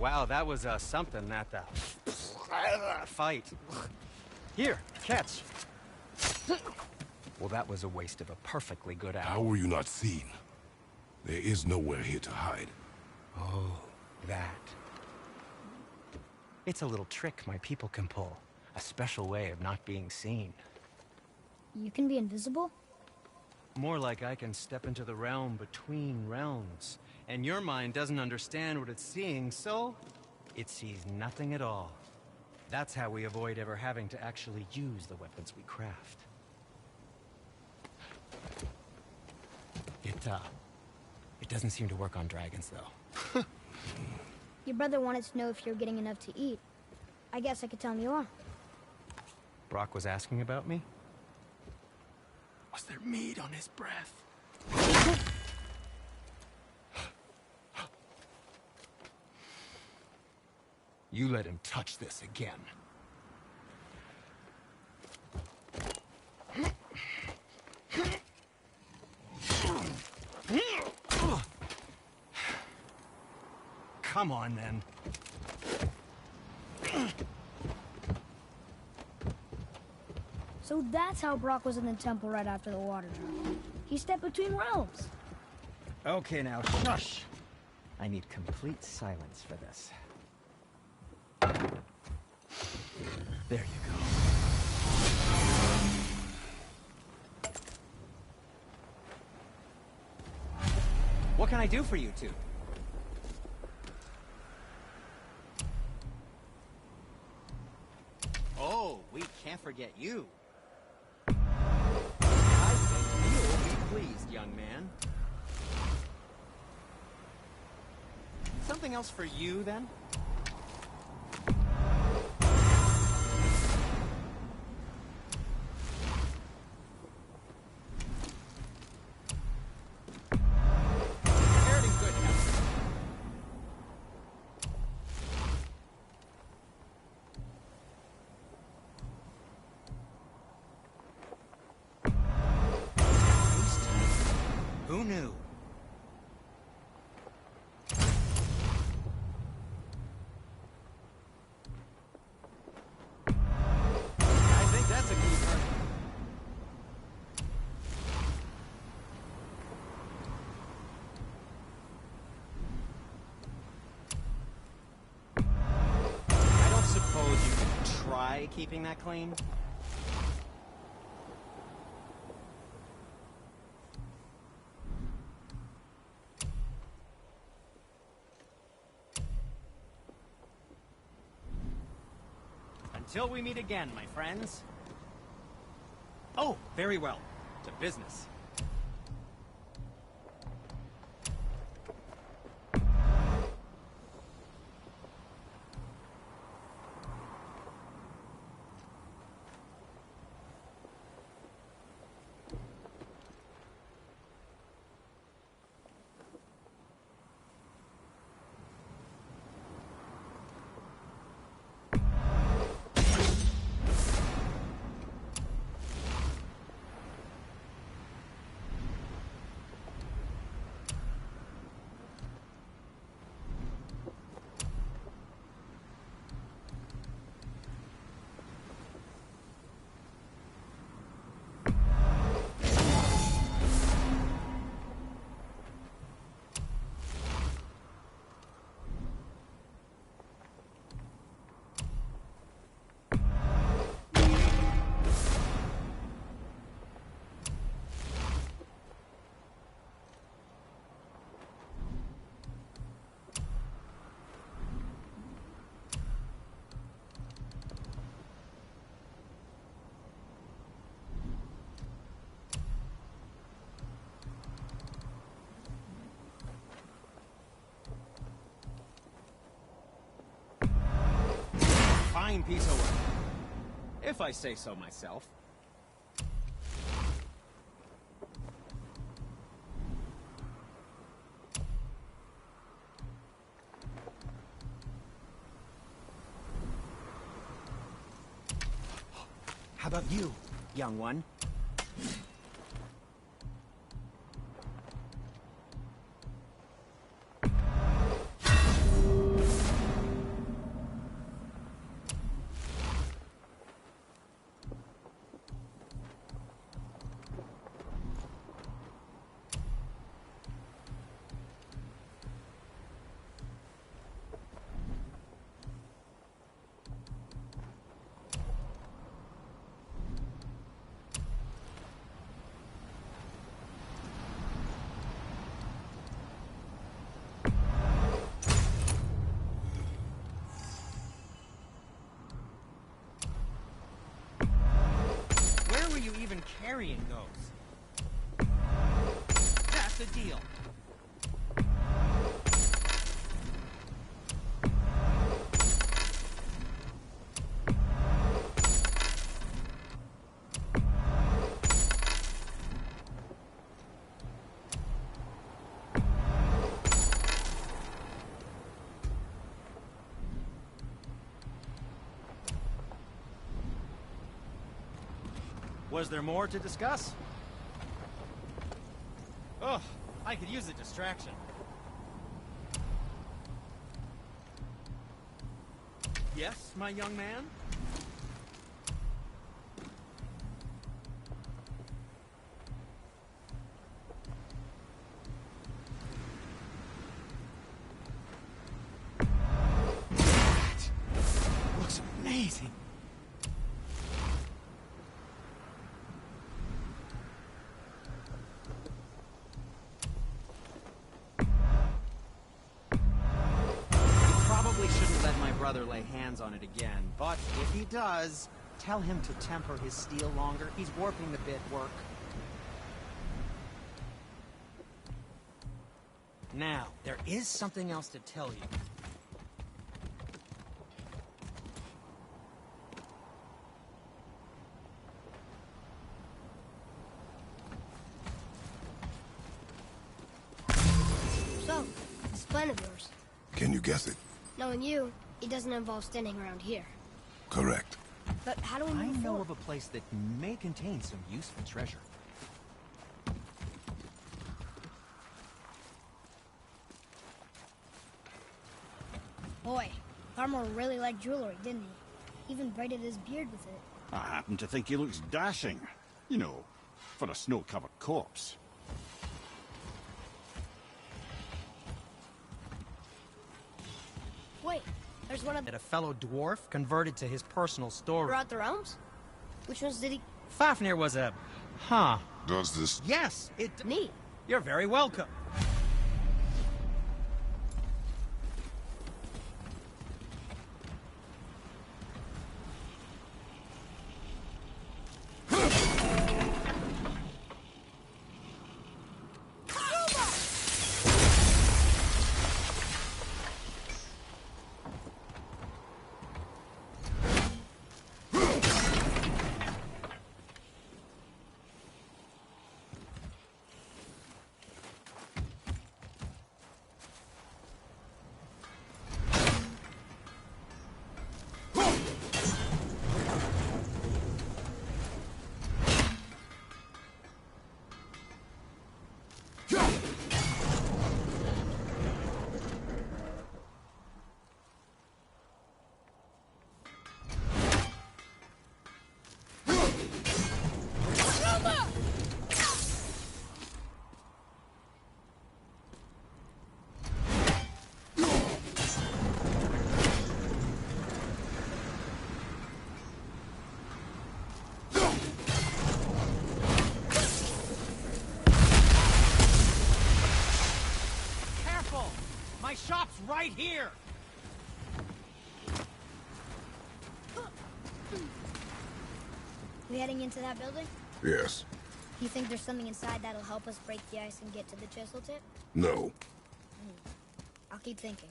Wow, that was something at the fight. Here, catch. Well, that was a waste of a perfectly good hour. How were you not seen? There is nowhere here to hide. Oh, that. It's a little trick my people can pull. A special way of not being seen. You can be invisible? More like I can step into the realm between realms. And your mind doesn't understand what it's seeing, so it sees nothing at all. That's how we avoid ever having to actually use the weapons we craft. It doesn't seem to work on dragons, though. Your brother wanted to know if you're getting enough to eat. I guess I could tell him you are. Brock was asking about me? Was there meat on his breath? You let him touch this again. Come on, then. So that's how Brock was in the temple right after the water drop. He stepped between realms. Okay, now, shush! I need complete silence for this. There you go. What can I do for you two? Oh, we can't forget you. I think you'll be pleased, young man. Something else for you, then? Who knew? I think that's a keeper. I don't suppose you could try keeping that clean? Until we meet again, my friends. Oh, very well. To business. Fine piece of work, if I say so myself. How about you, young one? carrying those. That's the deal. Was there more to discuss? Oh, I could use a distraction. Yes, my young man? That looks amazing. Brother lay hands on it again, but if he does, tell him to temper his steel longer. He's warping the bit work. Now, there is something else to tell you. So, this plan of yours. Can you guess it? Knowing you, it doesn't involve standing around here. Correct. But how do we I move know forward? of a place that may contain some useful treasure. Boy, Farmer really liked jewelry, didn't he? Even braided his beard with it. I happen to think he looks dashing. You know, for a snow-covered corpse. Wait, there's one of That a fellow dwarf converted to his personal storeroom. throughout the realms? Which ones did he... Fafnir was a... Huh. Does this... Yes, it... Neat. You're very welcome. My shop's right here! We heading into that building? Yes. You think there's something inside that'll help us break the ice and get to the chisel tip? No. I'll keep thinking.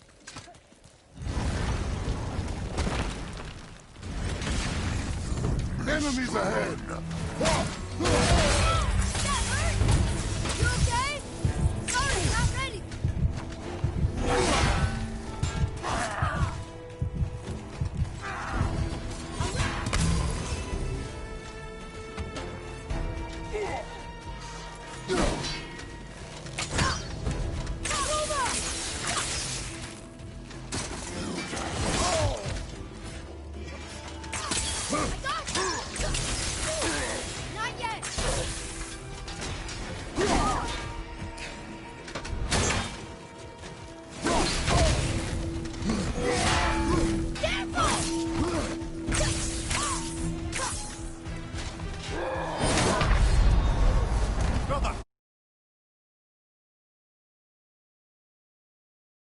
Enemies ahead!